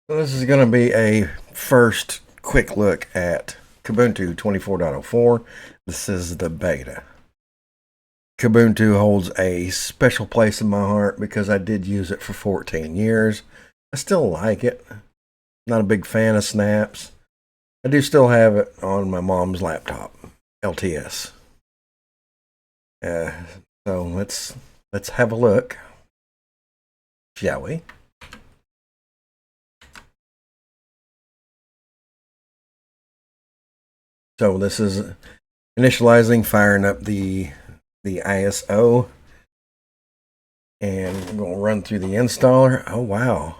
So this is going to be a first quick look at Kubuntu 24.04. This is the beta. Kubuntu holds a special place in my heart because I did use it for 14 years. I still like it. Not a big fan of snaps. I do still have it on my mom's laptop, LTS. Uh, so let's have a look, shall we? So this is initializing, firing up the ISO, and we're going to run through the installer. Oh wow,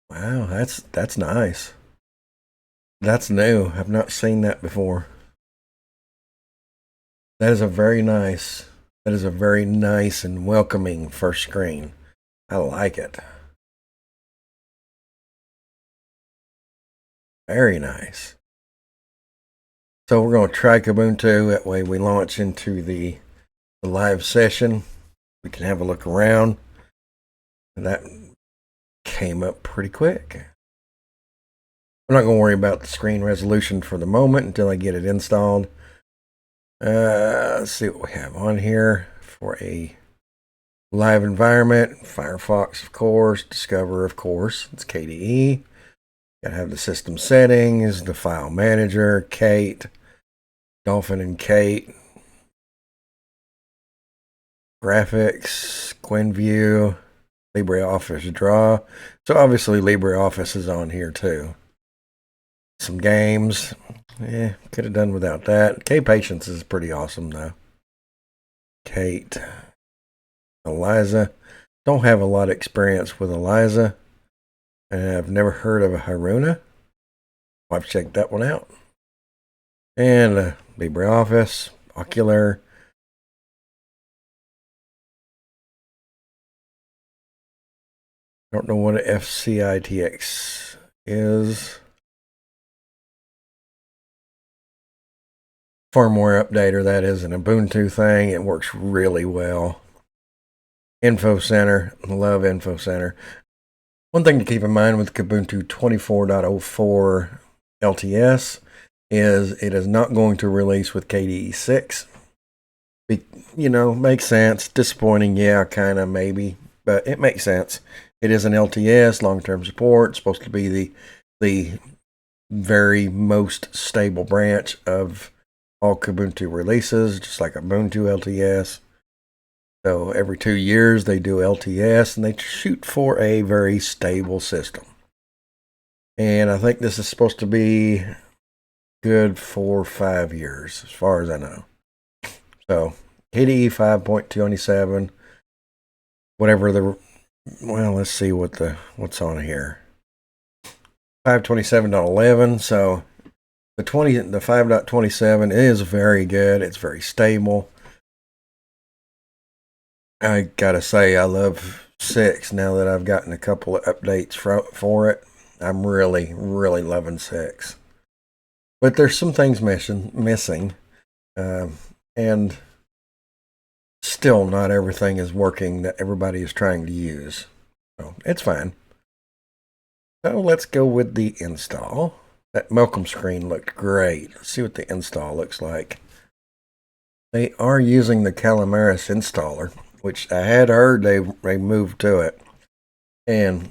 wow, that's nice. That's new. I've not seen that before. That is a very nice. That is a very nice and welcoming first screen. I like it. Very nice. So we're going to try Kubuntu. That way we launch into the live session. We can have a look around. And that came up pretty quick. I'm not going to worry about the screen resolution for the moment until I get it installed. Let's see what we have on here for a live environment. Firefox, of course. Discover, of course. It's KDE. Gotta have the system settings, the file manager, Kate, Dolphin and Kate, graphics, QuickView, LibreOffice Draw. So obviously LibreOffice is on here too. Some games. Could have done without that. K-Patience is pretty awesome though. Kate. Eliza. Don't have a lot of experience with Eliza. And I've never heard of a Haruna. I've checked that one out. And LibreOffice, Ocular. Don't know what an FCITX is. Firmware updater, that is an Ubuntu thing. It works really well. Info Center, love Info Center. One thing to keep in mind with Kubuntu 24.04 LTS is it is not going to release with KDE 6. Makes sense. Disappointing, yeah, kind of, maybe, but it makes sense. It is an LTS, long-term support. It's supposed to be the very most stable branch of all Kubuntu releases, just like Ubuntu LTS. So every 2 years they do LTS and they shoot for a very stable system. And I think this is supposed to be good for 5 years, as far as I know. So KDE 5.27, whatever let's see what's on here. 527.11. So the 5.27 is very good. It's very stable. I gotta say, I love 6 now that I've gotten a couple of updates for it. I'm really, really loving 6. But there's some things missing, and still not everything is working that everybody is trying to use. So it's fine. So let's go with the install. That welcome screen looked great. Let's see what the install looks like. They are using the Calamaris installer, which I had heard they moved to it, and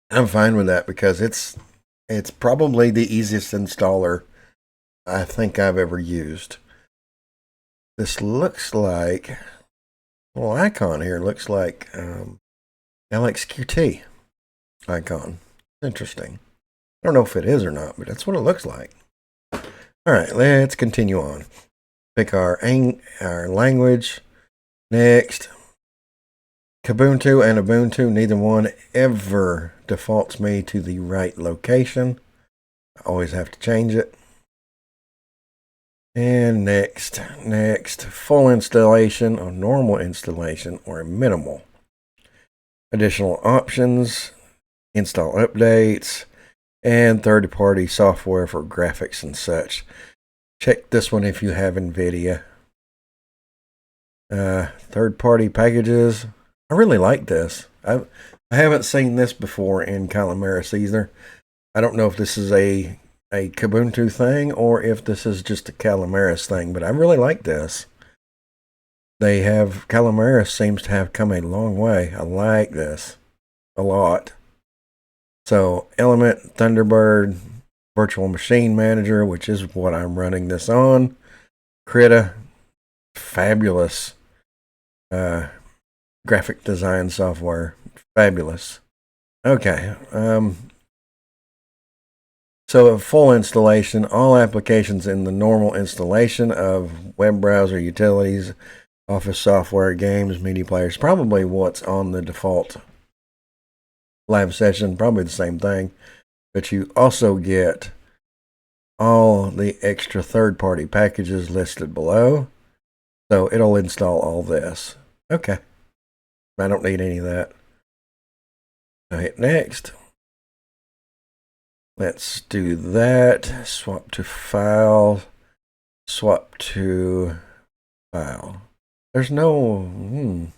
I'm fine with that because it's probably the easiest installer I think I've ever used. This looks like, well, icon here looks like LXQT icon. Interesting. I don't know if it is or not, but that's what it looks like. All right, let's continue on. Pick our language. Next, Kubuntu and Ubuntu, neither one ever defaults me to the right location. I always have to change it. And next, full installation or normal installation or minimal. Additional options, install updates, and third-party software for graphics and such. Check this one if you have NVIDIA. Third-party packages. I really like this. I I haven't seen this before in Calamaris either. I don't know if this is a Kubuntu thing or if this is just a Calamaris thing, but I really like this. Calamaris seems to have come a long way. I like this a lot. So Element, Thunderbird, Virtual Machine Manager, which is what I'm running this on. Krita, fabulous graphic design software. Fabulous. Okay. So a full installation, all applications in the normal installation of web browser, utilities, office software, games, media players, probably what's on the default live session, probably the same thing. But you also get all the extra third-party packages listed below. So it'll install all this. Okay. I don't need any of that. I hit next. Let's do that. Swap to file. Swap to file. There's no...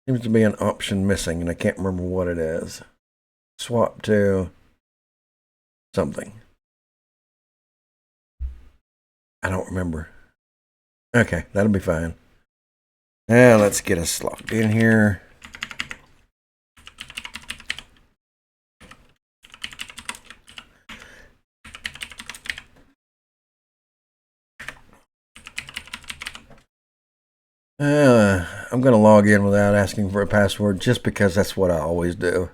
Seems to be an option missing, and I can't remember what it is. Swap to something. I don't remember. Okay, that'll be fine. Now let's get us logged in here. I'm going to log in without asking for a password just because that's what I always do.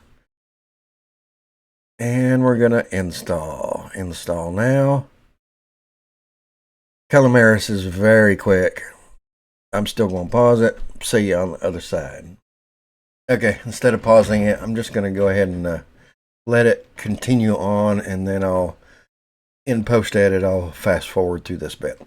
And we're going to install. Install now. Calamaris is very quick. I'm still going to pause it. See you on the other side. Okay, instead of pausing it, I'm just going to go ahead and let it continue on, and then in post edit, I'll fast forward through this bit.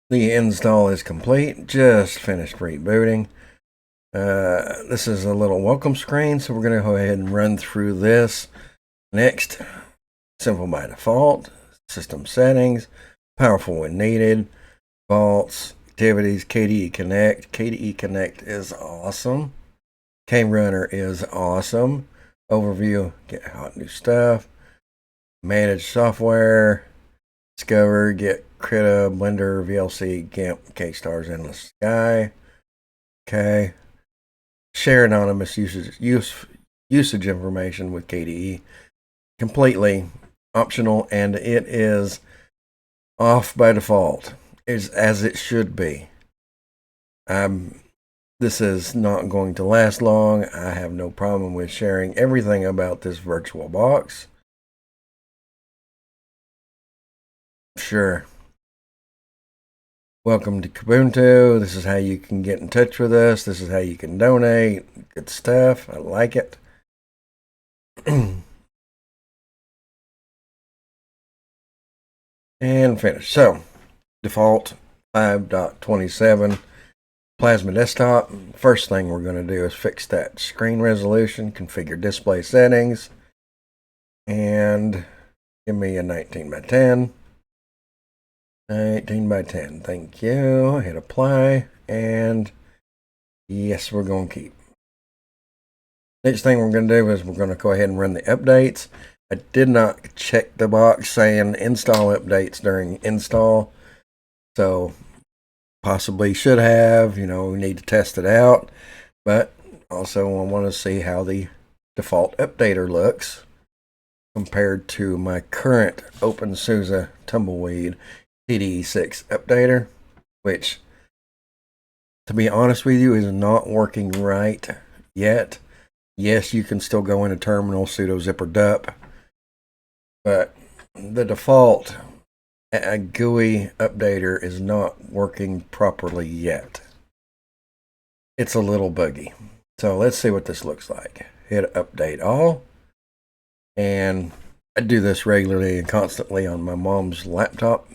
The install is complete. Just finished rebooting. This is a little welcome screen, so we're going to go ahead and run through this. Next, simple by default, system settings, powerful when needed, vaults, activities, KDE Connect. KDE Connect is awesome. KRunner is awesome. Overview, get hot new stuff. Manage software. Discover, get Krita, Blender, VLC, GIMP, K-Stars, Endless Sky. Okay. Share anonymous usage information with KDE. Completely optional, and it is off by default, as it should be. This is not going to last long. I have no problem with sharing everything about this virtual box. Sure. Welcome to Kubuntu. This is how you can get in touch with us. This is how you can donate. Good stuff. I like it. And finish. So, default 5.27 Plasma desktop. First thing we're going to do is fix that screen resolution, configure display settings, and give me a 19 by 10. 19 by 10. Thank you. Hit apply. And yes, we're going to keep. Next thing we're going to do is we're going to go ahead and run the updates. I did not check the box saying install updates during install. So possibly should have, we need to test it out. But also I want to see how the default updater looks compared to my current OpenSUSE Tumbleweed TDE6 updater, which, to be honest with you, is not working right yet. Yes, you can still go into terminal, sudo zipper dup, but the default GUI updater is not working properly yet. It's a little buggy. So let's see what this looks like. Hit update all. And I do this regularly and constantly on my mom's laptop.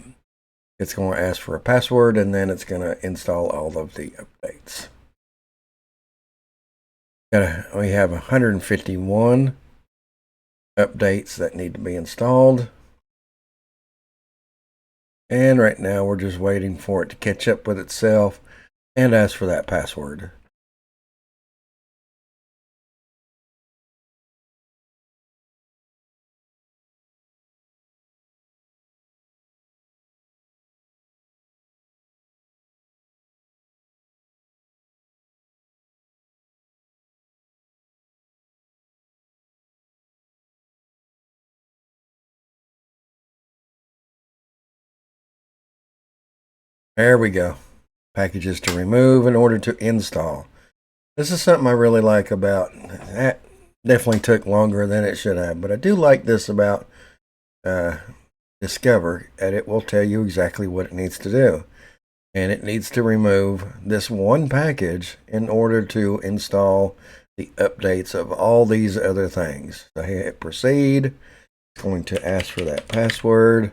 It's going to ask for a password, and then it's going to install all of the updates. We have 151 updates that need to be installed. And right now we're just waiting for it to catch up with itself and ask for that password. There we go. Packages to remove in order to install. This is something I really like about that. Definitely took longer than it should have, but I do like this about Discover, and it will tell you exactly what it needs to do. And it needs to remove this one package in order to install the updates of all these other things. So hit proceed. It's going to ask for that password.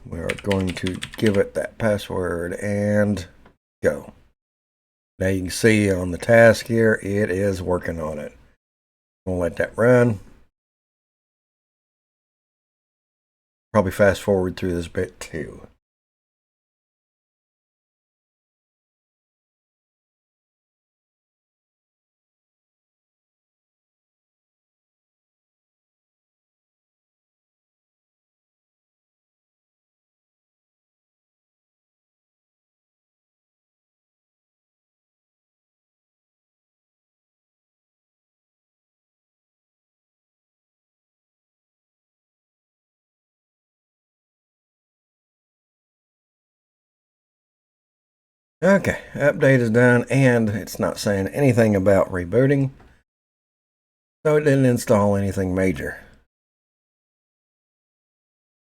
We are going to give it that password and go. Now you can see on the task here, it is working on it. We'll let that run. Probably fast forward through this bit too. Okay, update is done, and it's not saying anything about rebooting, so it didn't install anything major.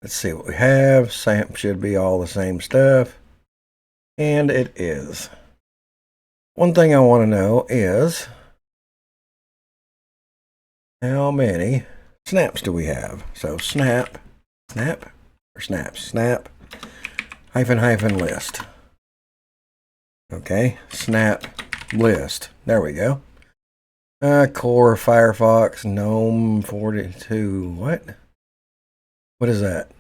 Let's see what we have. SAMP should be all the same stuff, and it is. One thing I want to know is how many snaps do we have? So snap, hyphen list. Okay, snap list. There we go. Core Firefox GNOME 42. What? What is that?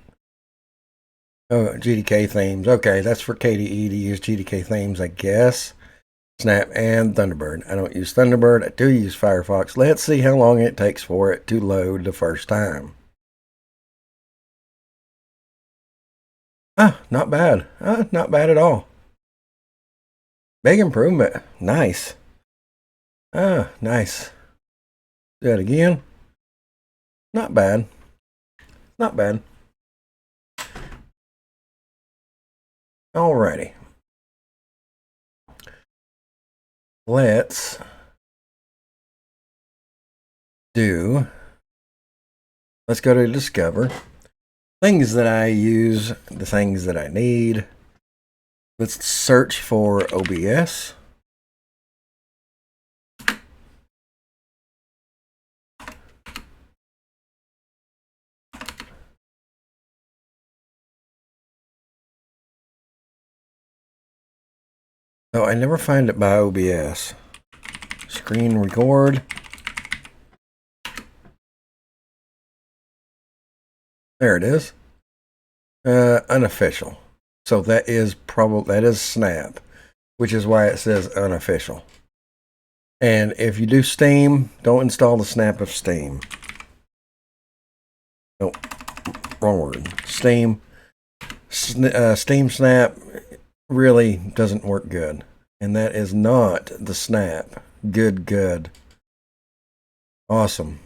Oh, GDK themes. Okay, that's for KDE to use GDK themes, I guess. Snap and Thunderbird. I don't use Thunderbird. I do use Firefox. Let's see how long it takes for it to load the first time. Not bad. Not bad at all. Big improvement. Nice. Nice. Do that again. Not bad. Not bad. Alrighty. Let's go to Discover. Things that I use, the things that I need. Let's search for OBS. Oh, I never find it by OBS. Screen record. There it is. Unofficial. So that is Snap, which is why it says unofficial. And if you do Steam, don't install the Snap of Steam. Nope, wrong word. Steam. Steam Snap really doesn't work good. And that is not the Snap. Good. Awesome.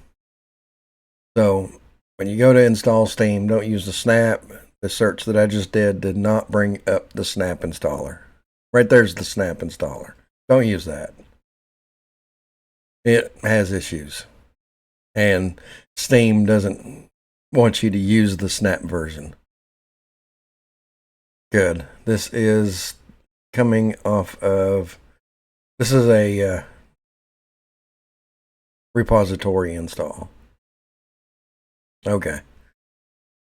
So when you go to install Steam, don't use the Snap. The search that I just did not bring up the Snap installer. Right there's the Snap installer. Don't use that. It has issues. And Steam doesn't want you to use the Snap version. Good. This is coming off of, this is a repository install. Okay.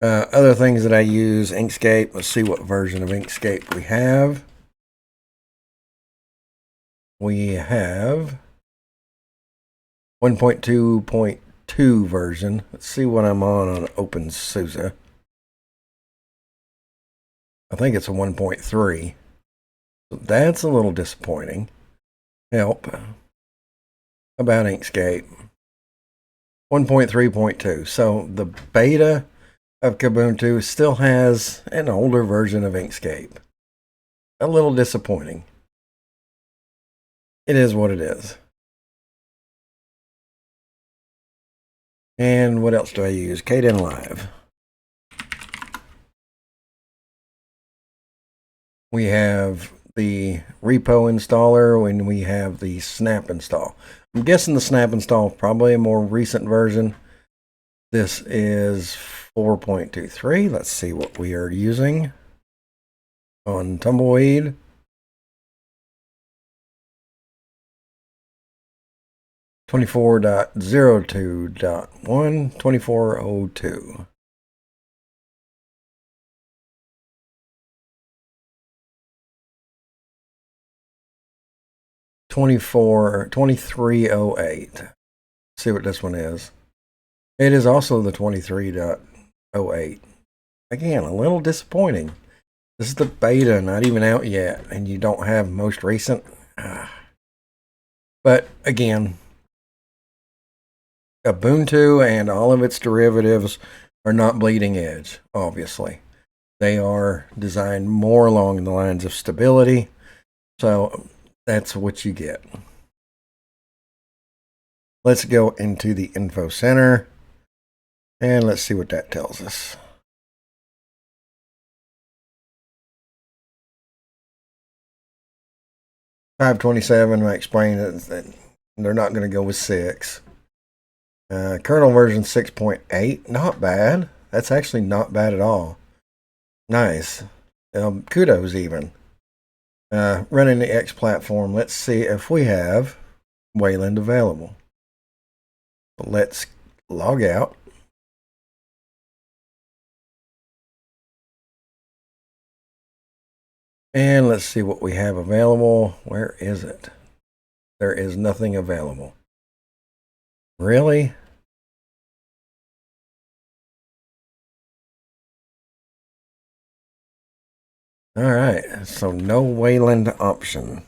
Other things that I use, Inkscape. Let's see what version of Inkscape we have. We have 1.2.2 version. Let's see what I'm on OpenSUSE. I think it's a 1.3. So that's a little disappointing. Help. About Inkscape. 1.3.2. So the beta of Kubuntu still has an older version of Inkscape. A little disappointing. It is what it is. And what else do I use? Kdenlive. We have the repo installer and we have the snap install. I'm guessing the snap install is probably a more recent version. This is 4.23. Let's see what we are using on Tumbleweed. .02.1, 2402. 2308. See what this one is. It is also the 23.08. Again, a little disappointing. This is the beta, not even out yet, and you don't have most recent. But again, Ubuntu and all of its derivatives are not bleeding edge, obviously. They are designed more along the lines of stability. So that's what you get. Let's go into the info center and let's see what that tells us. .527, I explained that they're not going to go with 6. Kernel version 6.8, not bad. That's actually not bad at all. Nice. Kudos even. Running the X platform, let's see if we have Wayland available. Let's log out. And let's see what we have available. Where is it? There is nothing available. Really? All right, so no Wayland option.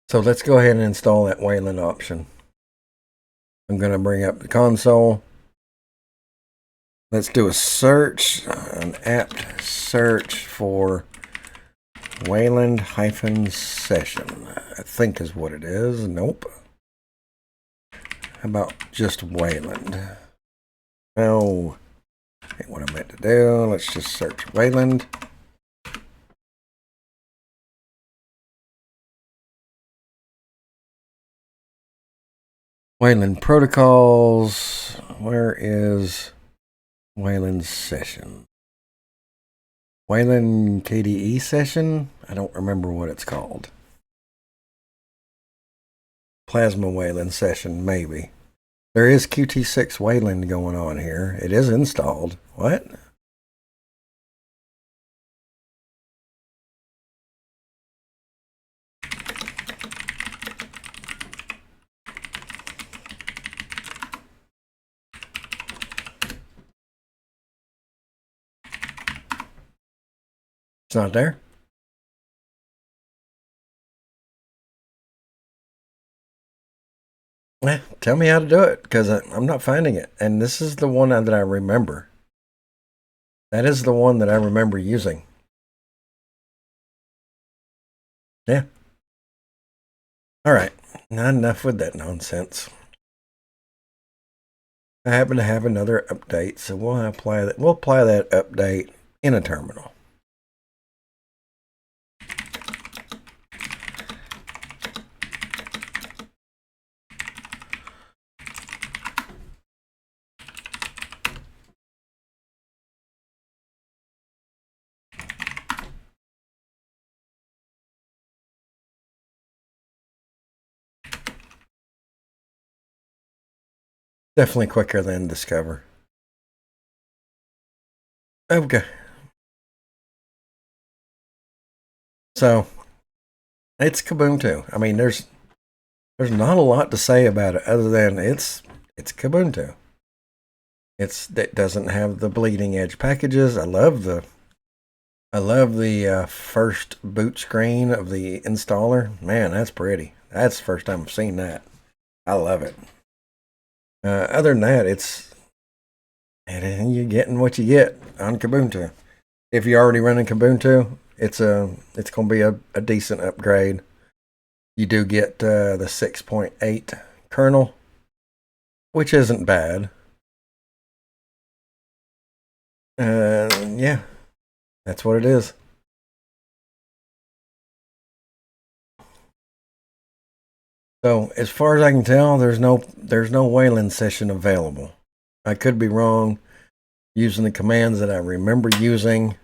So let's go ahead and install that Wayland option. I'm going to bring up the console. Let's do a search, an apt search for Wayland-session. I think is what it is. Nope. How about just Wayland? No. Ain't what I meant to do. Let's just search Wayland. Wayland protocols. Where is Wayland session? Wayland KDE session? I don't remember what it's called. Plasma Wayland session, maybe. There is Qt6 Wayland going on here. It is installed. What? It's not there? Tell me how to do it, because I'm not finding it. And this is the one that I remember. That is the one that I remember using. Yeah. All right. Not enough with that nonsense. I happen to have another update, so we'll apply that. We'll apply that update in a terminal. Definitely quicker than Discover. Okay. So it's Kubuntu. I mean, there's not a lot to say about it other than it's Kubuntu. It doesn't have the bleeding edge packages. I love the first boot screen of the installer. Man, that's pretty. That's the first time I've seen that. I love it. Other than that, you're getting what you get on Kubuntu. If you're already running Kubuntu, it's going to be a decent upgrade. You do get the 6.8 kernel, which isn't bad. Yeah, that's what it is. So as far as I can tell, there's no Wayland session available. I could be wrong using the commands that I remember using.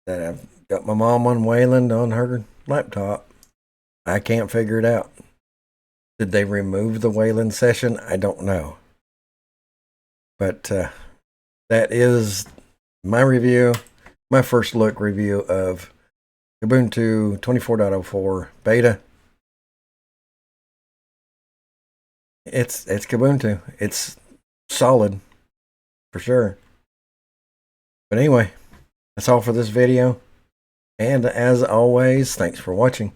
That I've got my mom on Wayland on her laptop. I can't figure it out. Did they remove the Wayland session? I don't know. But that is my review, my first look review of Kubuntu 24.04 beta. It's Kubuntu. It's solid for sure. But anyway, that's all for this video. And as always, thanks for watching.